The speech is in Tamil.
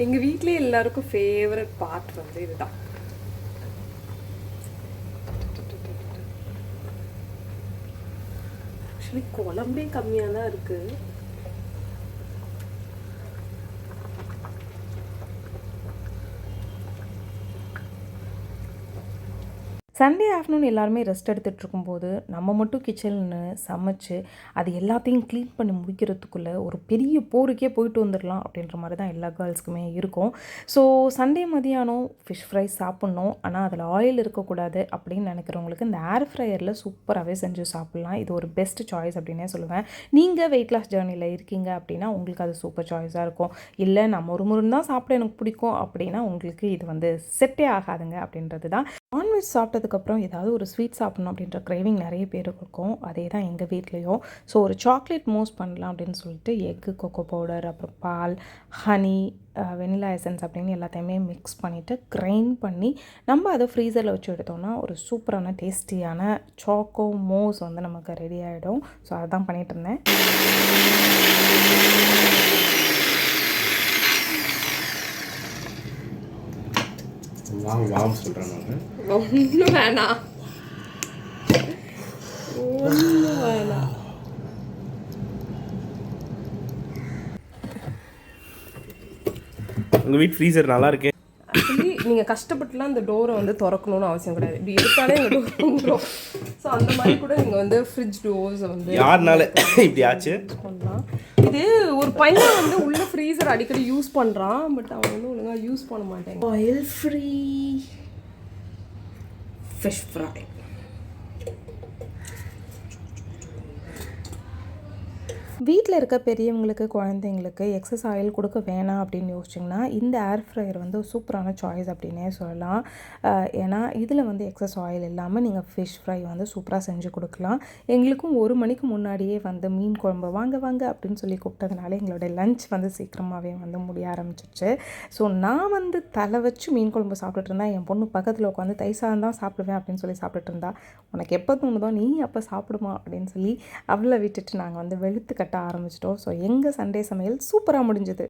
எங்கள் வீட்டிலே எல்லாருக்கும் ஃபேவரட் பார்ட் வந்து இதுதான். ஆக்சுவலி குழம்பே கம்மியாக தான் இருக்குது. சண்டே ஆஃப்டர்நூன் எல்லாருமே ரெஸ்ட் எடுத்துகிட்டு இருக்கும்போது நம்ம மட்டும் கிச்சனில் சமைச்சு அது எல்லாத்தையும் க்ளீன் பண்ணி முடிக்கிறதுக்குள்ளே ஒரு பெரிய போருக்கே போயிட்டு வந்துடலாம் அப்படின்ற மாதிரி தான் எல்லா கேர்ள்ஸ்க்குமே இருக்கும். ஸோ சண்டே மதியானம் ஃபிஷ் ஃப்ரை சாப்பிட்ணும், ஆனால் அதில் ஆயில் இருக்கக்கூடாது அப்படின்னு நினைக்கிறவங்களுக்கு இந்த ஏர் ஃப்ரையரில் சூப்பராகவே செஞ்சு சாப்பிட்லாம். இது ஒரு பெஸ்ட் சாய்ஸ் அப்படின்னே சொல்லுவேன். நீங்கள் வெயிட் லாஸ் ஜேர்னியில் இருக்கீங்க அப்படின்னா உங்களுக்கு அது சூப்பர் சாய்ஸாக இருக்கும். இல்லை நான் முறுமுறுன்னு தான் சாப்பிட எனக்கு பிடிக்கும் அப்படின்னா உங்களுக்கு இது வந்து செட்டே ஆகாதுங்க அப்படின்றது தான். நான்வெஜ் சாப்பிட்டதுக்கப்புறம் ஏதாவது ஒரு ஸ்வீட் சாப்பிட்ணும் அப்படின்ற க்ரேவிங் நிறைய பேருக்கு இருக்கும். அதே தான் எங்கள் வீட்லேயும். ஸோ ஒரு சாக்லேட் மூஸ் பண்ணலாம் அப்படின்னு சொல்லிட்டு எக்கு, கொக்கோ பவுடர், அப்புறம் பால், ஹனி, வெனிலா எசன்ஸ் அப்படின்னு எல்லாத்தையுமே மிக்ஸ் பண்ணிவிட்டு கிரைண்ட் பண்ணி நம்ம அதை ஃப்ரீசரில் வச்சு எடுத்தோம்னா ஒரு சூப்பரான டேஸ்டியான சாக்கோ மோஸ் வந்து நமக்கு ரெடி ஆகிடும். ஸோ அதை தான் பண்ணிகிட்டு இருந்தேன். சொல்கிறேன் நான். ஒன்றும் வேணாம், ஒன்றும் வேணாம். உங்கள் வீட் ஃப்ரீசர் நல்லா இருக்கு. ஆக்சுவலி நீங்கள் கஷ்டப்பட்டுலாம் இந்த டோரை வந்து திறக்கணும்னு அவசியம் கிடையாது. இப்படி எடுத்தாலே எங்கள் டோர் வந்துடும். ஸோ அந்த மாதிரி கூட நீங்கள் வந்து ஃப்ரிட்ஜ் டோர்ஸை வந்து யாருனால இப்படி ஆச்சு பண்ணலாம். இது ஒரு பையன் வந்து உள்ள ஃப்ரீசர் அடிக்கடி யூஸ் பண்ணுறான், பட் அவன் வந்து ஒழுங்காக யூஸ் பண்ண மாட்டேங்க. Oil free fish fry. வீட்டில் இருக்க பெரியவங்களுக்கு, குழந்தைங்களுக்கு எக்ஸஸ் ஆயில் கொடுக்க வேணாம் அப்படின்னு யோசிச்சிங்கன்னா இந்த ஏர் ஃப்ரையர் வந்து சூப்பரான சாய்ஸ் அப்படின்னே சொல்லலாம். ஏன்னா இதில் வந்து எக்ஸஸ் ஆயில் இல்லாமல் நீங்கள் ஃபிஷ் ஃப்ரை வந்து சூப்பராக செஞ்சு கொடுக்கலாம். எங்களுக்கும் 1 மணிக்கு முன்னாடியே வந்து மீன் குழம்பு வாங்க வாங்க அப்படின்னு சொல்லி கூப்பிட்டதுனால எங்களோட லஞ்ச் வந்து சீக்கிரமாகவே வந்து முடிய ஆரம்பிச்சிச்சு. ஸோ நான் வந்து தலை வச்சு மீன் குழம்பு சாப்பிட்டுட்டு இருந்தேன். என் பொண்ணு பக்கத்தில் உட்காந்து தைசாதம் தான் சாப்பிடுவேன் அப்படின்னு சொல்லி சாப்பிட்டுட்டு இருந்தா. உனக்கு எப்போ தோணுதோ நீ அப்போ சாப்பிடுமா அப்படின்னு சொல்லி அவளை விட்டுட்டு நாங்கள் வந்து வெளுத்து கட்ட ஆரம்பிச்சிட்டோம். ஸோ எங்கள் சண்டே சமையல் சூப்பராக முடிஞ்சது.